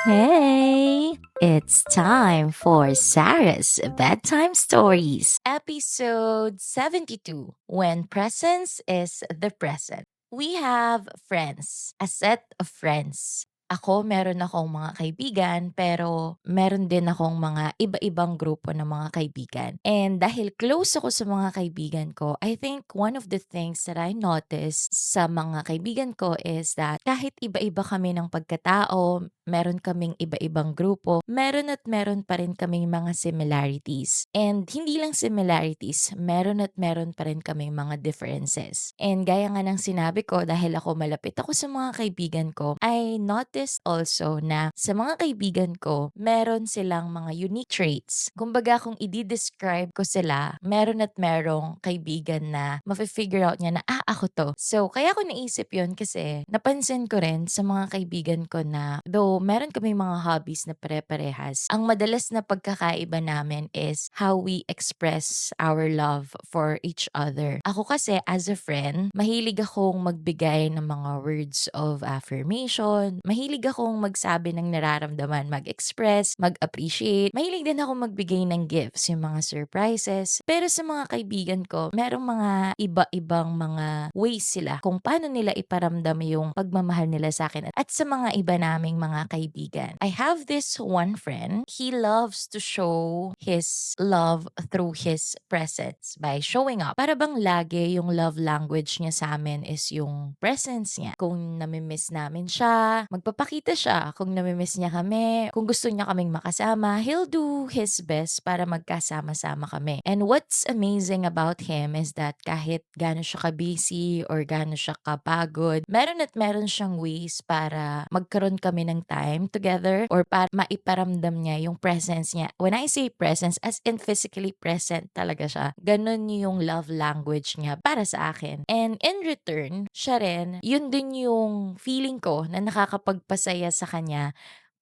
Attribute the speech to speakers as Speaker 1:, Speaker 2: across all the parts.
Speaker 1: Hey, it's time for Sarah's Bedtime Stories, episode 72, When Presence is the Present. We have friends, a set of friends. Ako, meron akong mga kaibigan, pero meron din akong mga iba-ibang grupo ng mga kaibigan. And dahil close ako sa mga kaibigan ko, I think one of the things that I noticed sa mga kaibigan ko is that kahit iba-iba kami ng pagkatao, meron kaming iba-ibang grupo, meron at meron pa rin kaming mga similarities. And hindi lang similarities, meron at meron pa rin kaming mga differences. And gaya nga ng sinabi ko, dahil ako malapit ako sa mga kaibigan ko, I noticed also na sa mga kaibigan ko, meron silang mga unique traits. Kumbaga kung i-describe ko sila, meron at merong kaibigan na mafe-figure out niya na, ako to. So, kaya ko naisip yun kasi napansin ko rin sa mga kaibigan ko na though meron kami mga hobbies na pare-parehas, ang madalas na pagkakaiba namin is how we express our love for each other. Ako kasi as a friend, mahilig akong magbigay ng mga words of affirmation, mahilig akong magsabi ng nararamdaman, mag-express, mag-appreciate, mahilig din akong magbigay ng gifts, yung mga surprises. Pero sa mga kaibigan ko, merong mga iba-ibang mga ways sila kung paano nila iparamdam yung pagmamahal nila sa akin at sa mga iba naming mga kaibigan. I have this one friend, he loves to show his love through his presence by showing up. Para bang lagi yung love language niya sa amin is yung presence niya. Kung namimiss namin siya, magpapakita siya. Kung namimiss niya kami, kung gusto niya kaming makasama, he'll do his best para magkasama-sama kami. And what's amazing about him is that kahit gaano siya ka-busy or gaano siya kapagod, meron at meron siyang ways para magkaroon kami ng time together or para maiparamdam niya yung presence niya. When I say presence, as in physically present talaga siya. Ganon yung love language niya para sa akin. And in return, siya rin, yun din yung feeling ko na nakakapagpasaya sa kanya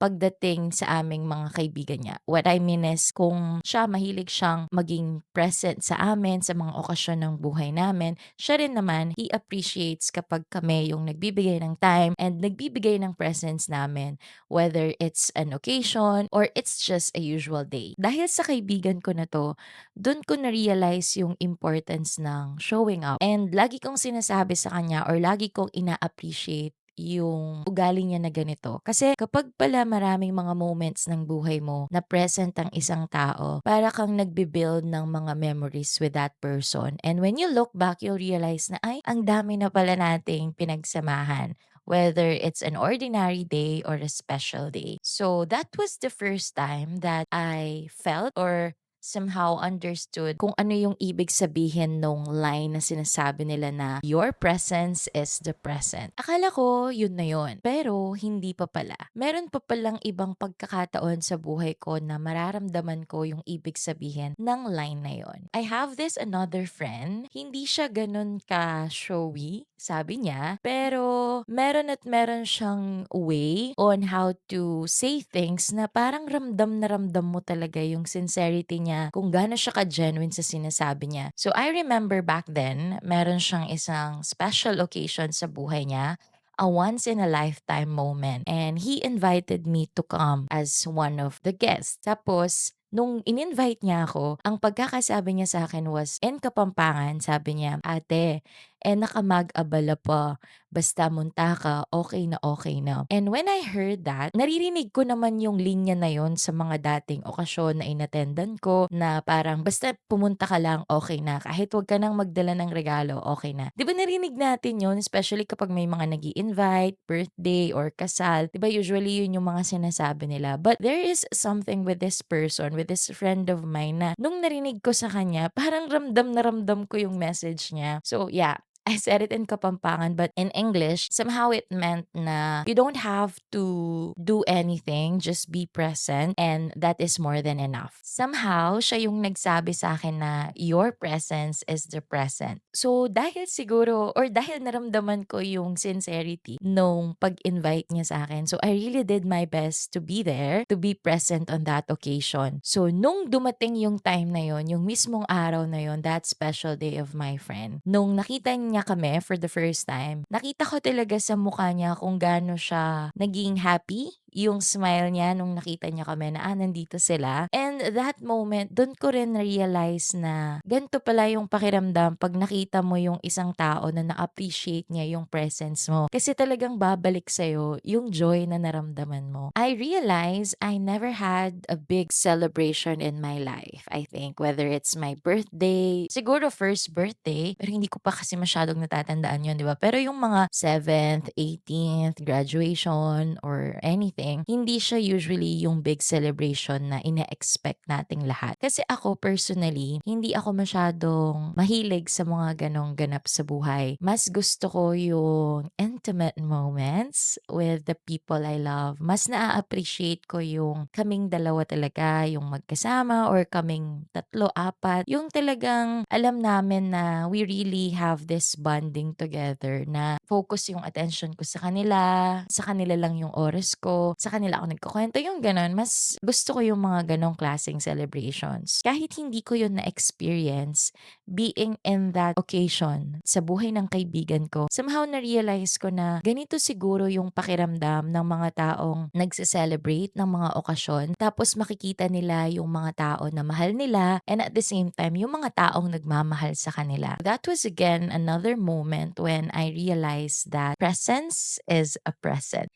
Speaker 1: pagdating sa aming mga kaibigan niya. What I mean is kung siya mahilig siyang maging present sa amin sa mga okasyon ng buhay namin, siya rin naman, he appreciates kapag kami yung nagbibigay ng time and nagbibigay ng presence namin, whether it's an occasion or it's just a usual day. Dahil sa kaibigan ko na to, dun ko na-realize yung importance ng showing up. And lagi kong sinasabi sa kanya or lagi kong ina-appreciate yung ugali niya na ganito. Kasi kapag pala maraming mga moments ng buhay mo na present ang isang tao, para kang nagbe-build ng mga memories with that person. And when you look back, you'll realize na ay, ang dami na pala nating pinagsamahan, whether it's an ordinary day or a special day. So that was the first time that I felt or somehow understood kung ano yung ibig sabihin nung line na sinasabi nila na your presence is the present. Akala ko yun na yun, pero hindi pa pala. Meron pa palang ibang pagkakataon sa buhay ko na mararamdaman ko yung ibig sabihin ng line na yun. I have this another friend, hindi siya ganun ka-showy, sabi niya, pero meron at meron siyang way on how to say things na parang ramdam na ramdam mo talaga yung sincerity niya kung gaano siya ka-genuine sa sinasabi niya. So I remember back then, meron siyang isang special occasion sa buhay niya, a once in a lifetime moment. And he invited me to come as one of the guests. Tapos, nung in-invite niya ako, ang pagkakasabi niya sa akin was, in Kapampangan, sabi niya, ate, nakamag-abala pa. Basta munta ka, okay na okay na. And when I heard that, naririnig ko naman yung linya na yon sa mga dating okasyon na inattendan ko na parang basta pumunta ka lang, okay na. Kahit wag ka nang magdala ng regalo, okay na. Di ba narinig natin yon, especially kapag may mga nag invite birthday or kasal. Di ba usually yun yung mga sinasabi nila. But there is something with this person, with this friend of mine na nung narinig ko sa kanya, parang ramdam na ramdam ko yung message niya. So yeah, I said it in Kapampangan, but in English, somehow it meant na you don't have to do anything, just be present, and that is more than enough. Somehow, siya yung nagsabi sa akin na your presence is the present. So, dahil siguro, or dahil naramdaman ko yung sincerity nung pag-invite niya sa akin, so I really did my best to be there, to be present on that occasion. So, nung dumating yung time na yon, yung mismong araw na yon, that special day of my friend, nung nakita niya kami for the first time, nakita ko talaga sa mukha niya kung gaano siya naging happy, yung smile niya nung nakita niya kami na, nandito sila. And that moment, dun ko rin na-realize na ganito pala yung pakiramdam 'pag nakita mo yung isang tao na na-appreciate niya yung presence mo. Kasi talagang babalik sa'yo yung joy na naramdaman mo. I realize I never had a big celebration in my life, I think. Whether it's my birthday, siguro first birthday, pero hindi ko pa kasi masyadong natatandaan yun, di ba? Pero yung mga 7th, 18th, graduation, or anything, hindi siya usually yung big celebration na ine-expect nating lahat. Kasi ako personally, hindi ako masyadong mahilig sa mga ganong ganap sa buhay. Mas gusto ko yung intimate moments with the people I love. Mas naa-appreciate ko yung kaming dalawa talaga, yung magkasama or kaming tatlo, apat. Yung talagang alam namin na we really have this bonding together na focus yung attention ko sa kanila lang yung oras ko, sa kanila ako nagkukuwento, yung gano'n. Mas gusto ko yung mga gano'ng klaseng celebrations. Kahit hindi ko yun na-experience, being in that occasion sa buhay ng kaibigan ko, somehow na-realize ko na ganito siguro yung pakiramdam ng mga taong nagse-celebrate ng mga okasyon tapos makikita nila yung mga tao na mahal nila and at the same time yung mga taong nagmamahal sa kanila. That was again another moment when I realized that presence is a present.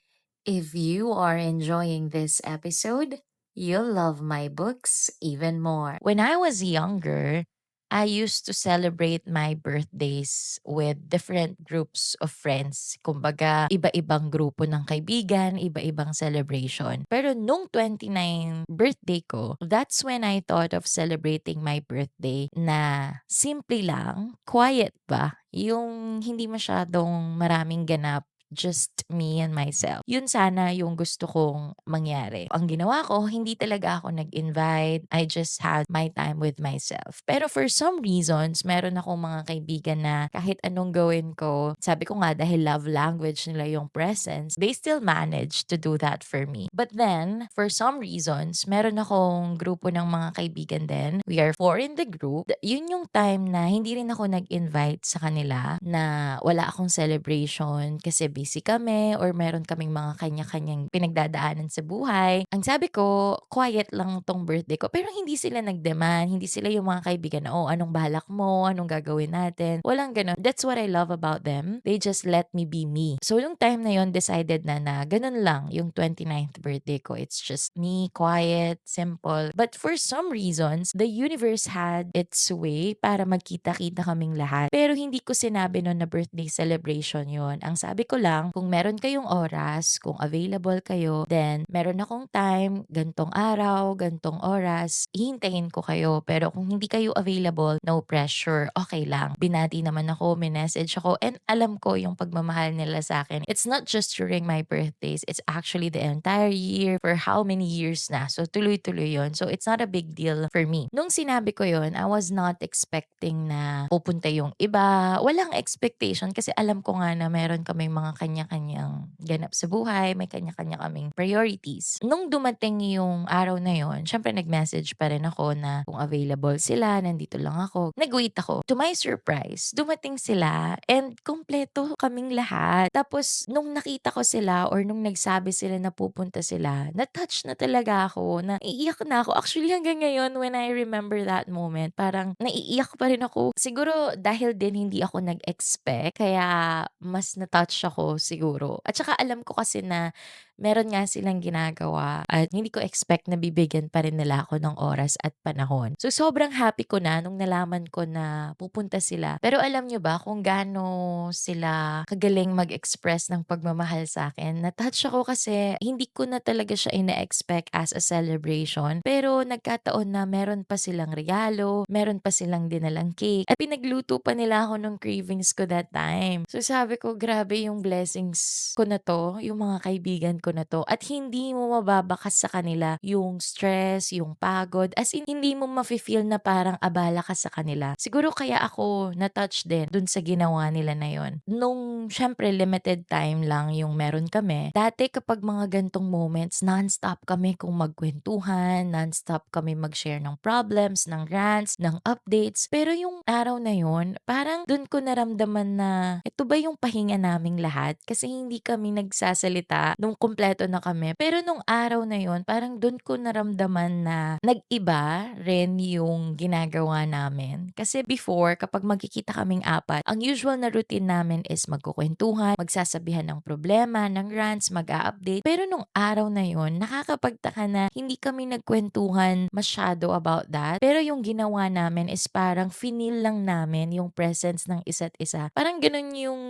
Speaker 1: If you are enjoying this episode, you'll love my books even more. When I was younger, I used to celebrate my birthdays with different groups of friends. Kumbaga, iba-ibang grupo ng kaibigan, iba-ibang celebration. Pero nung 29 birthday ko, that's when I thought of celebrating my birthday na simple lang, quiet ba? Yung hindi masyadong maraming ganap, just me and myself. Yun sana yung gusto kong mangyari. Ang ginawa ko, hindi talaga ako nag-invite. I just had my time with myself. Pero for some reasons, meron akong mga kaibigan na kahit anong gawin ko, sabi ko nga dahil love language nila yung presence, they still manage to do that for me. But then, for some reasons, meron akong grupo ng mga kaibigan din. We are four in the group. Yun yung time na hindi rin ako nag-invite sa kanila na wala akong celebration kasi busy kami or meron kaming mga kanya-kanyang pinagdadaanan sa buhay. Ang sabi ko, quiet lang tong birthday ko. Pero hindi sila nag-demand, hindi sila yung mga kaibigan na, anong balak mo, anong gagawin natin. Walang ganun. That's what I love about them. They just let me be me. So, yung time na yon decided na ganun lang yung 29th birthday ko. It's just me, quiet, simple. But for some reasons, the universe had its way para magkita-kita kaming lahat. Pero hindi ko sinabi nun na birthday celebration yon. Ang sabi ko lang, kung meron kayong oras, kung available kayo, then meron akong time, gantong araw, gantong oras, hihintayin ko kayo. Pero kung hindi kayo available, no pressure, okay lang. Binati naman ako, minessage ako, and alam ko yung pagmamahal nila sa akin. It's not just during my birthdays, it's actually the entire year, for how many years na. So tuloy-tuloy yon. So it's not a big deal for me. Nung sinabi ko yon, I was not expecting na pupunta yung iba. Walang expectation kasi alam ko nga na meron kaming mga kanya-kanyang ganap sa buhay, may kanya-kanya kaming priorities. Nung dumating yung araw na yon, syempre nag-message pa rin ako na kung available sila, nandito lang ako. Nag-wait ako. To my surprise, dumating sila and kompleto kaming lahat. Tapos nung nakita ko sila or nung nagsabi sila na pupunta sila, na-touch na talaga ako, na iiyak na ako. Actually hanggang ngayon when I remember that moment, parang naiiyak pa rin ako. Siguro dahil din hindi ako nag-expect, kaya mas na-touch ako siguro. At saka alam ko kasi na meron nga silang ginagawa at hindi ko expect na bibigyan pa rin nila ako ng oras at panahon. So sobrang happy ko na nung nalaman ko na pupunta sila. Pero alam nyo ba kung gaano sila kagaling mag-express ng pagmamahal sa akin? Na-touch ako kasi hindi ko na talaga siya ina-expect as a celebration. Pero nagkataon na meron pa silang regalo, meron pa silang dinalang cake, at pinagluto pa nila ako ng cravings ko that time. So sabi ko, grabe yung blessings ko na to, yung mga kaibigan ko na 'to at hindi mo mababakas sa kanila yung stress, yung pagod, as in hindi mo mafe-feel na parang abala ka sa kanila. Siguro kaya ako na-touch din dun sa ginawa nila na yun. Nung siyempre limited time lang yung meron kami, dati kapag mga gantong moments, non-stop kami kung magkuwentuhan, non-stop kami mag-share ng problems, ng rants, ng updates. Pero yung araw na yun, parang dun ko naramdaman na ito ba yung pahinga naming lahat? Kasi hindi kami nagsasalita nung kumpleto na kami. Pero nung araw na yun, parang dun ko naramdaman na nag-iba rin yung ginagawa namin. Kasi before, kapag magkikita kaming apat, ang usual na routine namin is magkukwentuhan, magsasabihan ng problema, ng rants, mag-a-update. Pero nung araw na yun, nakakapagtaka na hindi kami nagkwentuhan masyado about that. Pero yung ginawa namin is parang finil lang namin yung presence ng isa't isa. Parang ganun yung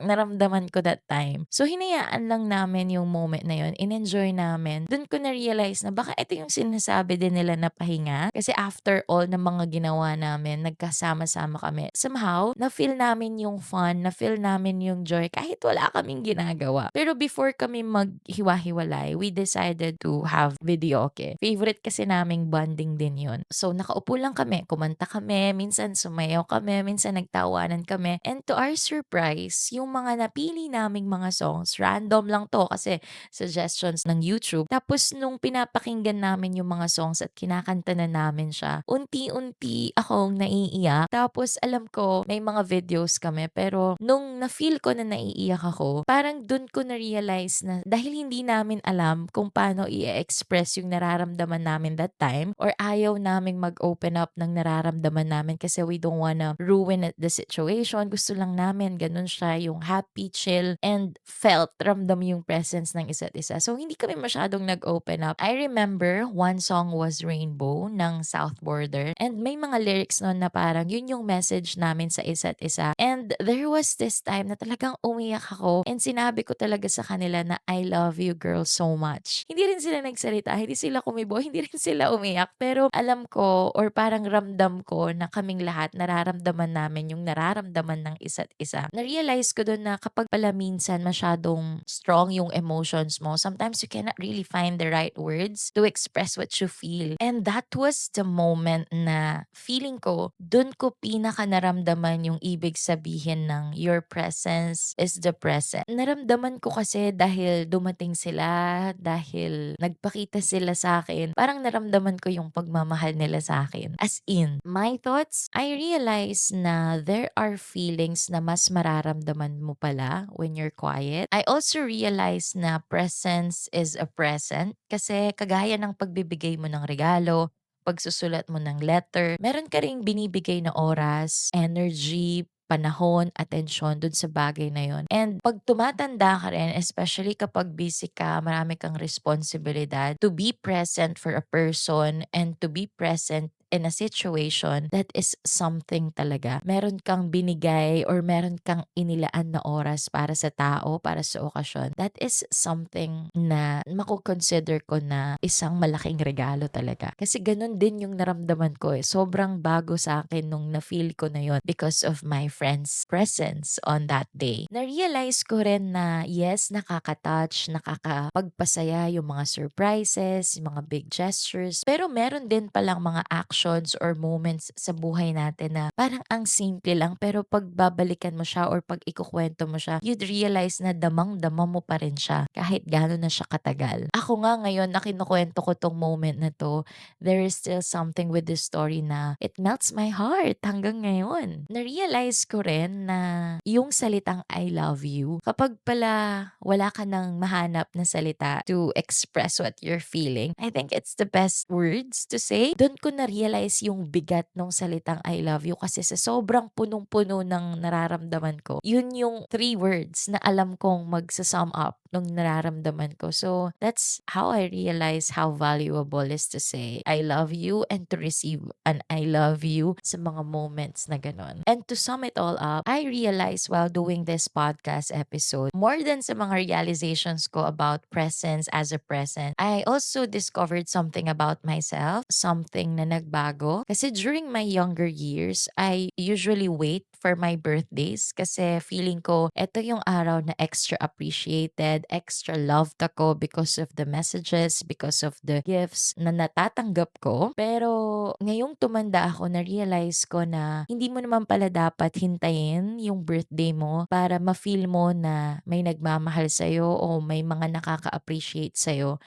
Speaker 1: naramdaman ko that time. So, hinayaan lang namin yung moment na yun. In-enjoy namin. Dun ko na-realize na baka ito yung sinasabi din nila na pahinga. Kasi after all ng mga ginawa namin, nagkasama-sama kami. Somehow, na-feel namin yung fun, na-feel namin yung joy kahit wala kaming ginagawa. Pero before kami maghiwa-hiwalay, we decided to have videoke. Favorite kasi naming bonding din yun. So, nakaupo lang kami, kumanta kami, minsan sumayaw kami, minsan nagtawanan kami. And to our surprise, yung mga napili naming mga songs, random lang to kasi suggestions ng YouTube. Tapos nung pinapakinggan namin yung mga songs at kinakanta na namin siya, unti-unti akong naiiyak. Tapos alam ko may mga videos kami pero nung na-feel ko na naiiyak ako, parang dun ko na-realize na dahil hindi namin alam kung paano i-express yung nararamdaman namin that time or ayaw naming mag-open up ng nararamdaman namin kasi we don't wanna ruin the situation. Gusto lang namin ganun siya yung happy, chill, and felt ramdam yung presence ng isa't isa. So, hindi kami masyadong nag-open up. I remember one song was Rainbow ng South Border and may mga lyrics nun na parang yun yung message namin sa isa't isa. And there was this time na talagang umiyak ako and sinabi ko talaga sa kanila na I love you girl so much. Hindi rin sila nagsalita, hindi sila kumibo, hindi rin sila umiyak. Pero alam ko or parang ramdam ko na kaming lahat nararamdaman namin yung nararamdaman ng isa't isa. Na-realize ko dun na kapag pala minsan masyadong strong yung emotions mo, sometimes you cannot really find the right words to express what you feel. And that was the moment na feeling ko, dun ko pinaka naramdaman yung ibig sabihin ng your presence is the present. Naramdaman ko kasi dahil dumating sila, dahil nagpakita sila sa akin, parang naramdaman ko yung pagmamahal nila sa akin. As in, my thoughts, I realize na there are feelings na mas mararamdaman mo pala when you're quiet. I also realize na presence is a present kasi kagaya ng pagbibigay mo ng regalo, pagsusulat mo ng letter, meron ka ring binibigay na oras, energy, panahon, atensyon dun sa bagay na yon. And pag tumatanda ka rin, especially kapag busy ka, marami kang responsibilidad, to be present for a person and to be present in a situation, that is something talaga. Meron kang binigay or meron kang inilaan na oras para sa tao, para sa okasyon. That is something na mako-consider ko na isang malaking regalo talaga. Kasi ganun din yung naramdaman ko eh. Sobrang bago sa akin nung na-feel ko na yon because of my friend's presence on that day. Na-realize ko rin na yes, nakaka-touch, nakakapagpasaya yung mga surprises, yung mga big gestures. Pero meron din palang mga actions or moments sa buhay natin na parang ang simple lang pero pag babalikan mo siya or pag ikukwento mo siya, you'd realize na damang-dama mo pa rin siya kahit gano'n na siya katagal. Ako nga ngayon na kinukwento ko tong moment na to, there is still something with this story na it melts my heart hanggang ngayon. Na-realize ko rin na yung salitang I love you, kapag pala wala ka nang mahanap na salita to express what you're feeling, I think it's the best words to say. Doon ko na-realize yung bigat ng salitang I love you kasi sa sobrang punong-puno ng nararamdaman ko, yun yung three words na alam kong magsa-sum up nung nararamdaman ko. So, that's how I realize how valuable is to say I love you and to receive an I love you sa mga moments na ganun. And to sum it all up, I realized while doing this podcast episode, more than sa mga realizations ko about presence as a present, I also discovered something about myself, something na nagbago. Kasi during my younger years, I usually wait for my birthdays kasi feeling ko ito yung araw na extra appreciated, excited, extra loved ako because of the messages, because of the gifts na natatanggap ko. Pero ngayong tumanda ako, na-realize ko na hindi mo naman pala dapat hintayin yung birthday mo para ma-feel mo na may nagmamahal sa'yo o may mga nakaka-appreciate sa'yo.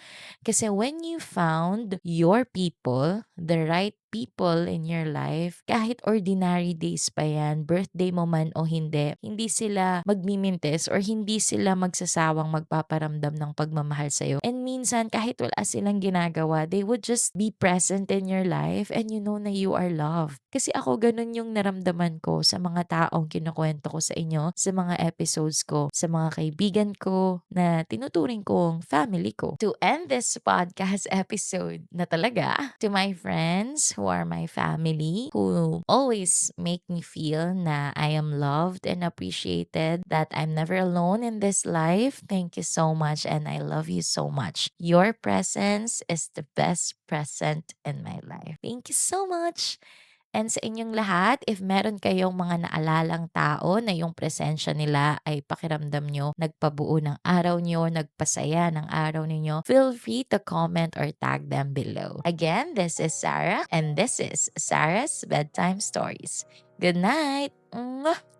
Speaker 1: Kasi when you found your people, the right people in your life, kahit ordinary days pa yan, birthday mo man o hindi sila magmimintes or hindi sila magsasawang magpaparamdam ng pagmamahal sa'yo. And minsan, kahit wala silang ginagawa, they would just be present in your life and you know na you are loved. Kasi ako, ganun yung naramdaman ko sa mga taong kinukwento ko sa inyo, sa mga episodes ko, sa mga kaibigan ko na tinuturing kong family ko. To end this podcast episode na talaga, to my friends who are my family, who always make me feel na I am loved and appreciated, that I'm never alone in this life. Thank you so much and I love you so much. Your presence is the best present in my life. Thank you so much. And sa inyong lahat, if meron kayong mga naalalang tao na yung presensya nila ay pakiramdam nyo, nagpabuo ng araw nyo, nagpasaya ng araw ninyo, feel free to comment or tag them below. Again, this is Sarah and this is Sarah's Bedtime Stories. Good night! Mwah!